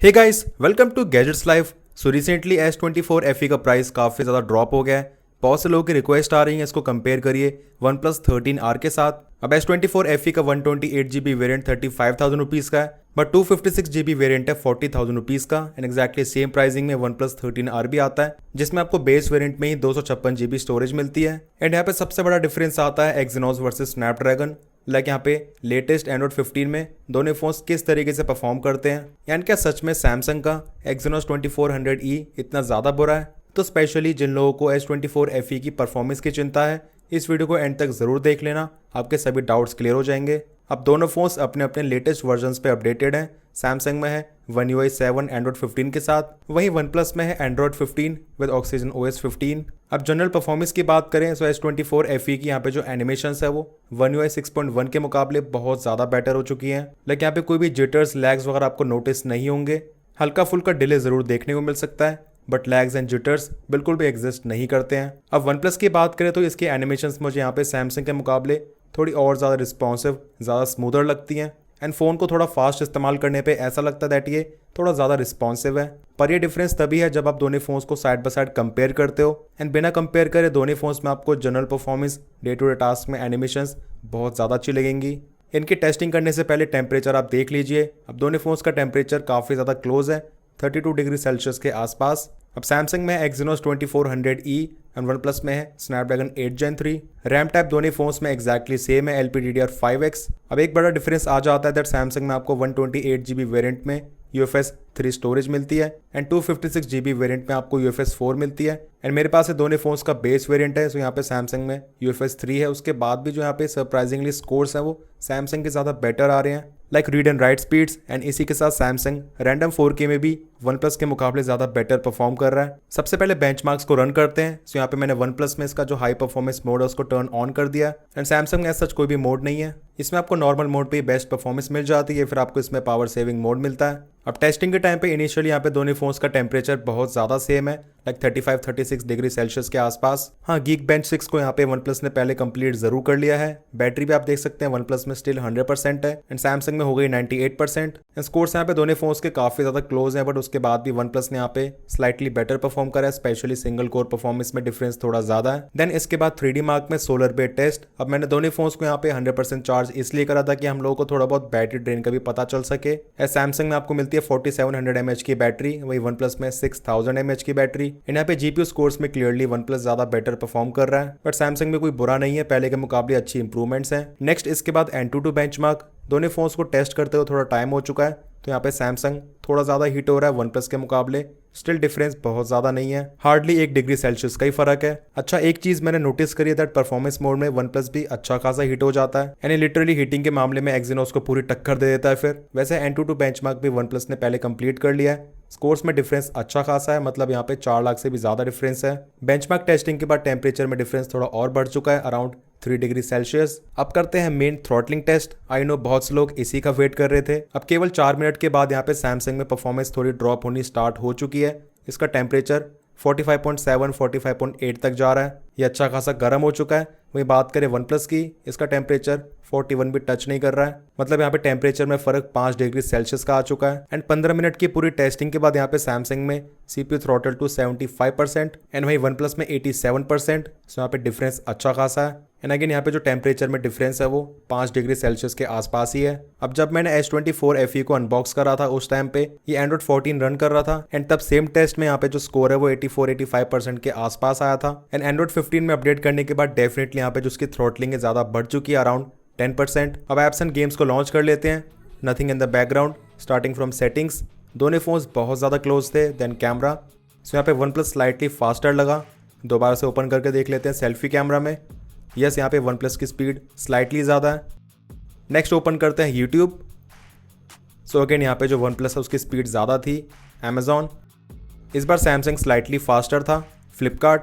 Hey guys, welcome to gadgets life. So recently S24 FE का price काफ़ी ज़्यादा drop हो गया है। बहुत से लोगों की रिक्वेस्ट आ रही है इसको कंपेयर करिए OnePlus 13R के साथ। अब S24 FE का 128GB वेरिएंट 35,000 रुपीज़ का है, बट 256GB वेरिएंट है 40,000 रुपीज़ का। एंड एक्जैक्टली सेम प्राइसिंग में OnePlus 13R भी आता है, जिसमें आपको बेस वेरिएंट में ही 256GB स्टोरेज मिलती है। एंड यहाँ पे सबसे बड़ा डिफरेंस आता है Exynos वर्सेस स्नैपड्रैगन। लाइक यहाँ पे लेटेस्ट एंड्रॉइड 15 में दोनों फोन्स किस तरीके से परफॉर्म करते हैं, यानी क्या सच में सैमसंग का Exynos 2400E इतना ज़्यादा बुरा है। तो स्पेशली जिन लोगों को S24 FE की परफॉर्मेंस की चिंता है, इस वीडियो को एंड तक ज़रूर देख लेना, आपके सभी डाउट्स क्लियर हो जाएंगे। अब दोनों फोन्स अपने अपने लेटेस्ट वर्जन्स पे अपडेटेड हैं। सैमसंग में है One UI 7 एंड्रॉइड 15 के साथ, वहीं OnePlus में है एंड्रॉइड 15 विद Oxygen OS 15। अब जनरल परफॉर्मेंस की बात करें तो S24 FE की यहाँ पे जो एनिमेशंस है वो One UI 6.1 के मुकाबले बहुत ज़्यादा बेटर हो चुकी हैं। लाइक यहाँ पे कोई भी जिटर्स लैग्स वगैरह आपको नोटिस नहीं होंगे। हल्का फुल्का डिले ज़रूर देखने को मिल सकता है, बट लैग्स एंड जिटर्स बिल्कुल भी एग्जिस्ट नहीं करते हैं। अब OnePlus की बात करें तो इसकी एनिमेशंस मुझे यहाँ पे सैमसंग के मुकाबले थोड़ी और ज़्यादा रिस्पॉन्सिव, ज़्यादा स्मूदर लगती हैं। एंड फ़ोन को थोड़ा फास्ट इस्तेमाल करने पे ऐसा लगता है दैट ये थोड़ा ज़्यादा रिस्पॉन्सिव है। पर ये डिफरेंस तभी है जब आप दोनों फ़ोन्स को साइड बाय साइड कंपेयर करते हो। एंड बिना कंपेयर करे दोनों फ़ोन्स में आपको general performance, day to day task में एनिमेशंस बहुत ज़्यादा अच्छी लगेंगी। इनकी टेस्टिंग करने से पहले टेम्परेचर आप देख लीजिए। अब दोनों फ़ोन्स का टेम्परेचर काफ़ी ज़्यादा क्लोज है, 32 डिग्री सेल्सियस के आसपास। अब सैमसंग में है Exynos 2400E एंड OnePlus में है Snapdragon 8 Gen 3। रैम टाइप दोनों फोन्स में एक्जैक्टली सेम है, LPDDR5X। अब एक बड़ा डिफरेंस आ जाता है दैट सैमसंग में आपको 128GB वेरिएंट में UFS 3 स्टोरेज मिलती है एंड 256GB वेरिएंट में आपको UFS 4 मिलती है। एंड मेरे पास है दोनों फोन्स का बेस वेरिएंट है, सो यहाँ पे सैमसंग में UFS 3 है। उसके बाद भी जो यहाँ पे सरप्राइजिंगली स्कोर्स हैं वो सैमसंग के ज़्यादा बेटर आ रहे हैं, like read and right speeds. And इसी के साथ सैमसंग रैंडम 4K में भी OnePlus के मुकाबले ज़्यादा बेटर परफॉर्म कर रहा है। सबसे पहले बेंचमार्क्स को रन करते हैं। सो यहाँ पे मैंने OnePlus में इसका जो हाई परफॉर्मेंस मोड है उसको टर्न ऑन कर दिया। एंड सैमसंग में सच कोई भी मोड नहीं है, इसमें आपको नॉर्मल मोड पे बेस्ट परफॉर्मेंस मिल जाती है, फिर आपको इसमें पावर सेविंग मोड मिलता है। अब टेस्टिंग के टाइम पे इनिशियली यहाँ पे दोनों फोन्स का टेम्परेचर बहुत ज़्यादा सेम है, लाइक 35-36 डिग्री सेल्सियस के आसपास। हाँ, Geekbench 6 को यहाँ पे OnePlus ने पहले कंप्लीट जरूर कर लिया है। बैटरी भी आप देख सकते हैं OnePlus में स्टिल 100% है एंड सैमसंग में हो गई 98%। स्कोर्स यहाँ पे दोनों फोन्स के काफ़ी ज़्यादा क्लोज हैं, बट उसके बाद भी OnePlus ने यहाँ पे स्लाइटली बेटर परफॉर्म करा है, स्पेशली सिंगल कोर परफॉर्मेंस में डिफरेंस थोड़ा ज़्यादा है। देन इसके बाद 3D मार्क में सोलर बेड टेस्ट। अब मैंने दोनों फोन्स को यहाँ पे 100% चार्ज इसलिए करा था कि हम लोगों को थोड़ा बहुत बैटरी ड्रेन का भी पता चल सके। सैमसंग में आपको मिलती है 4700 mAh की बैटरी, वही OnePlus में 6000 mAh की बैटरी। यहाँ पे GPU स्कोर्स में क्लियरली OnePlus ज़्यादा बेटर परफॉर्म कर रहा है, बट सैमसंग में कोई बुरा नहीं है, पहले के मुकाबले अच्छी इंप्रूवमेंट्स हैं। नेक्स्ट इसके बाद Antutu बेंचमार्क। दोनों फोन्स को टेस्ट करते हुए थोड़ा टाइम हो चुका है, तो यहाँ पे सैमसंग थोड़ा ज़्यादा हीट हो रहा है OnePlus के मुकाबले। स्टिल डिफरेंस बहुत ज़्यादा नहीं है, हार्डली 1 डिग्री सेल्सियस का ही फर्क है। अच्छा, एक चीज़ मैंने नोटिस करी है दैट परफॉर्मेंस मोड में OnePlus भी अच्छा खासा हीट हो जाता है, यानी लिटरली हीटिंग के मामले में Exynos को पूरी टक्कर दे देता है। फिर वैसे Antutu बेंचमार्क भी OnePlus ने पहले कंप्लीट कर लिया है। स्कोर्स में डिफरेंस अच्छा खासा है, मतलब यहाँ पे 4 लाख से भी ज़्यादा डिफरेंस है। बेंचमार्क टेस्टिंग के बाद टेम्परेचर में डिफरेंस थोड़ा और बढ़ चुका है, अराउंड 3 डिग्री सेल्सियस। अब करते हैं main throttling test. I know बहुत से लोग इसी का वेट कर रहे थे। अब केवल 4 मिनट के बाद यहाँ पे सैमसंग में परफॉर्मेंस थोड़ी ड्रॉप होनी स्टार्ट हो चुकी है। इसका टेम्परेचर 45.7 45.8 तक जा रहा है, ये अच्छा खासा गर्म हो चुका है। वही बात करें OnePlus की, इसका टेम्परेचर 41 भी टच नहीं कर रहा है, मतलब यहाँ पे टेम्परेचर में फर्क 5 डिग्री सेल्सियस का आ चुका है। एंड 15 मिनट की पूरी टेस्टिंग के बाद यहाँ पे सैमसंग में CPU थ्रॉटल टू 75% एंड वही OnePlus में 87%। सो यहाँ पे डिफरेंस अच्छा खासा है। एंड अगेन यहाँ पे जो टेम्परेचर में डिफरेंस है वो 5 डिग्री सेल्सियस के आसपास ही है। अब जब मैंने S24 FE को अनबॉक्स करा था उस टाइम पे ये एंड्रॉइड 14 रन कर रहा था, एंड तब सेम टेस्ट में यहाँ पे जो स्कोर है वो 84-85% के आसपास आया था। एंड एंड्रॉइड 15 में अपडेट करने के बाद डेफिनेटली यहाँ पे जो उसकी थ्रॉटलिंग है ज़्यादा बढ़ चुकी है, अराउंड 10%। अब एप्स एंड गेम्स को लॉन्च कर लेते हैं। Nothing in the background, starting from settings. दोनों फोन्स बहुत ज़्यादा क्लोज थे। देन कैमरा, सो यहाँ पे OnePlus स्लाइटली फास्टर लगा। दोबारा से ओपन करके देख लेते हैं सेल्फी कैमरा में। यस, यहाँ पे OnePlus की स्पीड स्लाइटली ज़्यादा है। नेक्स्ट ओपन करते हैं यूट्यूब। सो अगेन यहाँ पे जो OnePlus है उसकी स्पीड ज़्यादा थी। अमेजॉन, इस बार सैमसंग स्लाइटली फास्टर था। फ्लिपकार्ट,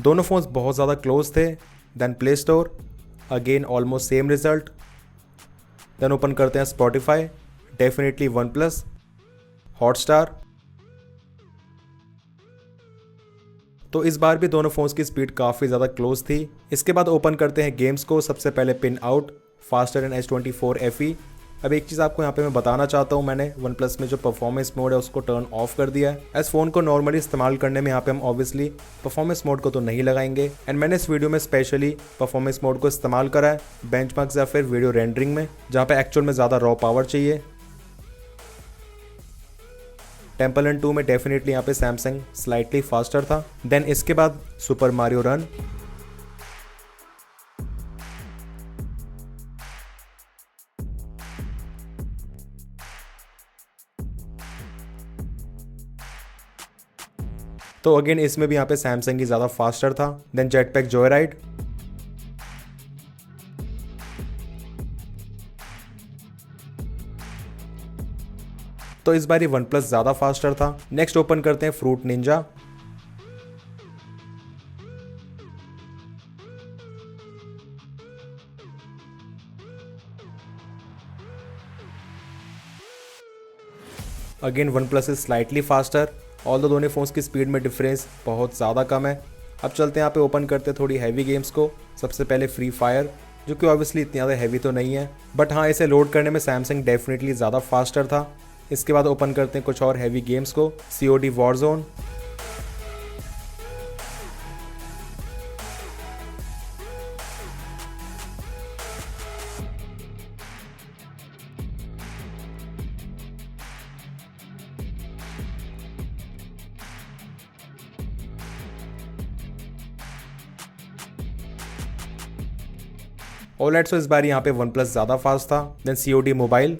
दोनों फोन्स बहुत ज़्यादा क्लोज थे। Then Play Store, again almost same result. Then open करते हैं स्पॉटिफाई, डेफिनेटली OnePlus। हॉटस्टार, तो इस बार भी दोनों फोन्स की स्पीड काफ़ी ज़्यादा क्लोज थी। इसके बाद ओपन करते हैं गेम्स को। सबसे पहले pin out, faster and S24 FE। अब एक चीज़ आपको यहाँ पे मैं बताना चाहता हूँ, मैंने वन प्लस में जो परफॉर्मेंस मोड है उसको टर्न ऑफ कर दिया है। एस फोन को नॉर्मली इस्तेमाल करने में यहाँ पे हम ऑब्वियसली परफॉर्मेंस मोड को तो नहीं लगाएंगे, एंड मैंने इस वीडियो में स्पेशली परफॉर्मेंस मोड को इस्तेमाल करा है बेंचमार्क्स या फिर वीडियो रेंडरिंग में, जहाँ पे एक्चुअल में ज़्यादा रॉ पावर चाहिए। टेम्पल रन 2 में डेफिनेटली यहाँ पे सैमसंग स्लाइटली फास्टर था। देन इसके बाद सुपर मारियो रन, तो अगेन इसमें भी यहाँ पे सैमसंग ही ज़्यादा फास्टर था। Then Jetpack Joyride, तो इस बार ही वन प्लस ज़्यादा फास्टर था। नेक्स्ट ओपन करते हैं Fruit Ninja, again OnePlus is slightly faster, all दोनों फोन्स की स्पीड में डिफरेंस बहुत ज़्यादा कम है। अब चलते हैं यहाँ पे ओपन करते हैं थोड़ी हैवी गेम्स को। सबसे पहले फ्री फायर, जो कि ऑब्वियसली इतनी ज़्यादा हैवी तो नहीं है, बट हाँ इसे लोड करने में सैमसंग डेफिनेटली ज़्यादा फास्टर था। इसके बाद ओपन करते हैं कुछ और हैवी गेम्स को, COD वॉरजोन, ऑलराइट। सो इस बार यहाँ पे वन प्लस ज़्यादा फास्ट था। Then COD mobile,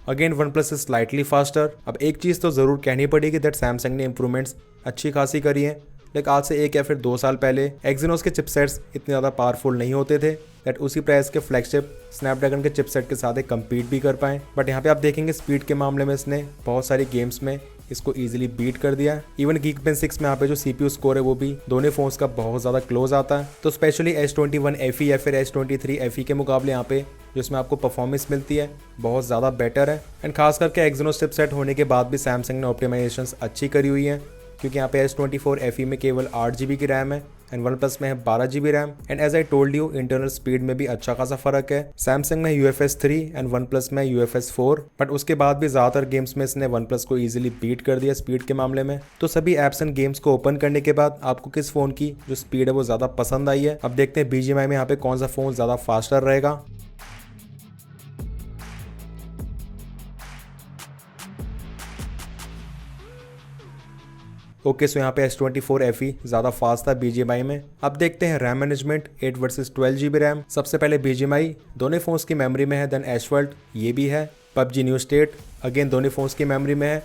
again OnePlus is slightly faster. अब एक चीज़ तो ज़रूर कहनी पड़ेगी दैट सैमसंग ने इंप्रूवमेंट्स अच्छी खासी करी है। लाइक आज से 1 या फिर 2 साल पहले एक्जिनोस के चिपसेट्स इतने ज़्यादा पावरफुल नहीं होते थे दैट उसी प्राइस के फ्लैगशिप स्नैपड्रैगन के चिपसेट के साथ कम्पीट भी कर पाएँ। बट यहाँ पे आप देखेंगे स्पीड के मामले में इसने बहुत सारी गेम्स में इसको इजीली बीट कर दिया। इवन Geekbench 6 में यहाँ पे जो CPU स्कोर है वो भी दोनों फोन्स का बहुत ज़्यादा क्लोज आता है। तो स्पेशली S21 FE या फिर S23 FE के मुकाबले यहाँ पे जिसमें आपको परफॉर्मेंस मिलती है बहुत ज़्यादा बेटर है। एंड खास करके एक्जिनोस चिपसेट होने के बाद भी सैमसंग ने ऑप्टिमाइजेशंस अच्छी करी हुई है, क्योंकि यहाँ पे S24 FE में केवल 8 GB की रैम है एंड वन प्लस में है 12 GB RAM. And as I told you internal speed में भी अच्छा खासा फर्क है। सैमसंग में UFS 3 एंड वन प्लस में UFS 4, बट उसके बाद भी ज़्यादातर गेम्स में इसने वन प्लस को ईजिली बीट कर दिया स्पीड के मामले में। तो सभी एप्स एंड गेम्स को ओपन करने के बाद आपको किस फ़ोन की जो स्पीड है वो ज़्यादा पसंद आई है। अब देखते हैं BGMI में यहाँ पे कौन सा फ़ोन ज़्यादा फास्टर रहेगा। ओके, सो यहाँ पे S24 FE ज़्यादा फास्ट था BGMI में। अब देखते हैं RAM management 8 versus 12 GB RAM. सबसे पहले BGMI दोनों फोन्स की मेमोरी में है, देन एशवर्ल्ड ये भी है। PUBG न्यू स्टेट अगेन दोनों फोन्स की मेमोरी में है।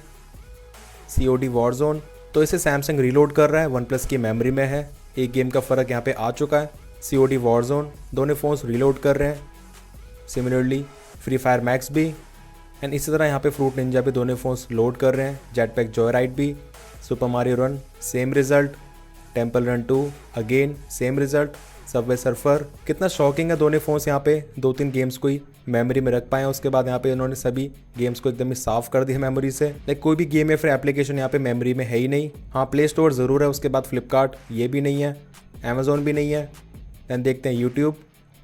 COD वॉरजोन तो इसे सैमसंग रीलोड कर रहा है, वन प्लस की मेमोरी में है। एक गेम का फ़र्क यहाँ पे आ चुका है। COD वॉरजोन दोनों फोन्स रीलोड कर रहे हैं। सिमिलरली फ्री फायर मैक्स भी, एंड इसी तरह यहाँ पे फ्रूट निंजा भी दोनों फोन्स लोड कर रहे हैं। जेट पैक जॉय राइड भी, super Mario run same result, temple Run 2 again same result, Subway surfer. कितना शॉकिंग है, दोनों फोन्स यहाँ पे 2-3 गेम्स को ही मेमोरी में रख पाए। उसके बाद यहाँ पे इन्होंने सभी गेम्स को एकदम ही साफ कर दिया मेमोरी से। लाइक कोई भी गेम या फिर एप्लीकेशन यहाँ पे मेमोरी में है ही नहीं। हाँ प्ले स्टोर ज़रूर है, उसके बाद फ्लिपकार्ट ये भी नहीं है, अमेजोन भी नहीं है। दैन देखते हैं यूट्यूब।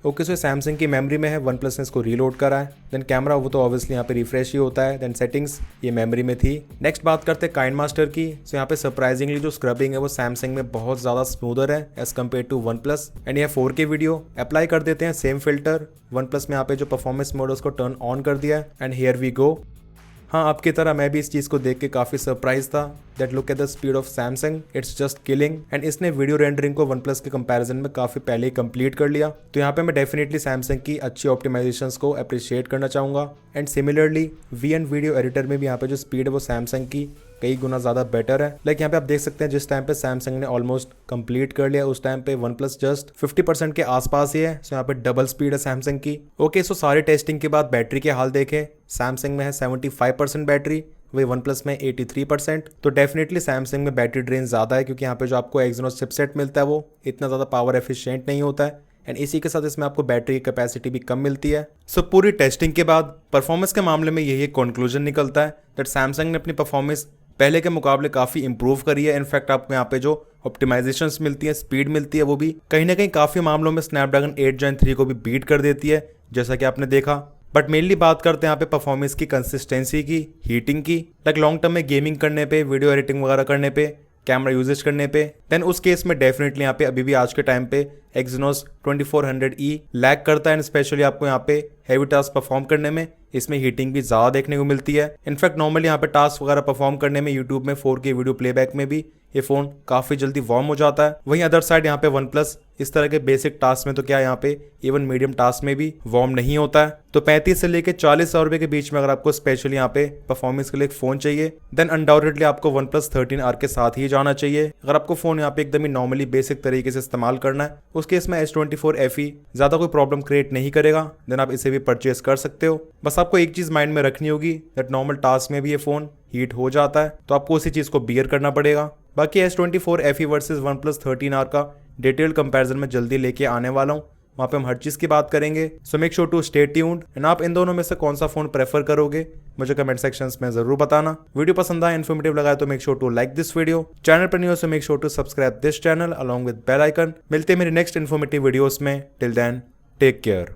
ओके, सो सैमसंग की मेमोरी में है, वन प्लस ने इसको रीलोड करा है। देन कैमरा वो तो ऑब्वियसली यहाँ पे रिफ्रेश ही होता है। देन सेटिंग्स ये मेमोरी में थी। नेक्स्ट बात करते हैं काइंड मास्टर की। सो यहाँ पे सरप्राइजिंगली जो स्क्रबिंग है वो सैमसंग में बहुत ज़्यादा स्मूदर है as compare to OnePlus. And यह 4K वीडियो अप्लाई कर देते हैं सेम फिल्टर। वन प्लस में यहाँ पे जो परफॉर्मेंस मोड है उसको टर्न ऑन कर दिया है एंड हियर वी गो। हाँ, आपकी तरह मैं भी इस चीज़ को देख के काफ़ी सरप्राइज था that look at the speed of Samsung, it's just killing. And इसने वीडियो रेंडरिंग को वन प्लस के कंपैरिजन में काफ़ी पहले ही कंप्लीट कर लिया। तो यहाँ पे मैं डेफिनेटली सैमसंग की अच्छी ऑप्टिमाइजेशंस को अप्रिशिएट करना चाहूँगा। And similarly VN video editor में भी यहाँ पे जो स्पीड है वो सैमसंग की कई गुना ज़्यादा बेटर है। लाइक यहाँ पे आप देख सकते हैं जिस टाइम पे सैमसंग ने ऑलमोस्ट कंप्लीट कर लिया उस टाइम पे वन प्लस जस्ट 50% के आसपास ही है। सो यहाँ पे डबल स्पीड है सैमसंग की। ओके, सो सारे टेस्टिंग के बाद बैटरी के हाल देखें। सैमसंग में है 75% बैटरी, वही वन प्लस में 83%। तो डेफिनेटली सैमसंग में बैटरी ड्रेन ज़्यादा है, क्योंकि यहाँ पे जो आपको एक्जिनोस चिपसेट मिलता है वो इतना ज़्यादा पावर एफिशिएंट नहीं होता है एंड इसी के साथ इसमें आपको बैटरी की कैपेसिटी भी कम मिलती है। सो पूरी टेस्टिंग के बाद परफॉर्मेंस के मामले में यही एक कंक्लूजन निकलता है दैट सैमसंग ने अपनी परफॉर्मेंस पहले के मुकाबले काफ़ी इंप्रूव करी है। इनफैक्ट आपको यहाँ पे जो ऑप्टिमाइजेशंस मिलती है, स्पीड मिलती है, वो भी कहीं ना कहीं काफ़ी मामलों में स्नैपड्रैगन 8 Gen 3 को भी बीट कर देती है, जैसा कि आपने देखा। बट मेनली बात करते हैं यहाँ पे परफॉर्मेंस की, कंसिस्टेंसी की, हीटिंग की, लाइक लॉन्ग टर्म में गेमिंग करने पे, वीडियो एडिटिंग वगैरह करने पे, कैमरा यूजेज करने पे, देन उस केस में डेफिनेटली यहाँ पे अभी भी आज के टाइम पे Exynos 2400E लैग करता है। एंड स्पेशली आपको यहाँ पे हैवी टास्क परफॉर्म करने में इसमें हीटिंग भी ज़्यादा देखने को मिलती है। इनफैक्ट नॉर्मली यहाँ पे टास्क वगैरह परफॉर्म करने में यूट्यूब में 4K वीडियो प्लेबैक में भी ये फ़ोन काफ़ी जल्दी वार्म हो जाता है। वहीं अदर साइड यहाँ पे OnePlus इस तरह के बेसिक टास्क में तो क्या यहाँ पे इवन मीडियम टास्क में भी वार्म नहीं होता है। तो 35 से लेके 40,000 रुपये के बीच में अगर आपको स्पेशली यहाँ पे परफॉर्मेंस के लिए एक फ़ोन चाहिए, देन अनडाउटेडली आपको OnePlus 13R के साथ ही जाना चाहिए। अगर आपको फ़ोन यहाँ पे एकदम ही नॉर्मली बेसिक तरीके से इस्तेमाल करना है, उस केस में S24 FE ज़्यादा कोई प्रॉब्लम क्रिएट नहीं करेगा, देन आप इसे भी परचेस कर सकते हो। बस आपको एक चीज़ माइंड में रखनी होगी दैट नॉर्मल टास्क में भी ये फ़ोन हीट हो जाता है, तो आपको उसी चीज़ को बियर करना पड़ेगा। बाकी S24 FE versus OnePlus 13R का डिटेल्ड कंपैरिजन में जल्दी लेके आने वाला हूँ, वहाँ पे हम हर चीज़ की बात करेंगे। So make sure to stay tuned and आप इन दोनों में से कौन सा फ़ोन प्रेफर करोगे मुझे कमेंट सेक्शंस में ज़रूर बताना। वीडियो पसंद आया, इन्फॉर्मेटिव लगा तो make sure to like this video. Channel पर नहीं हो so make sure to subscribe this channel along with bell icon. मिलते हैं मेरी नेक्स्ट इन्फॉर्मेटिव वीडियोस में। Till then take care.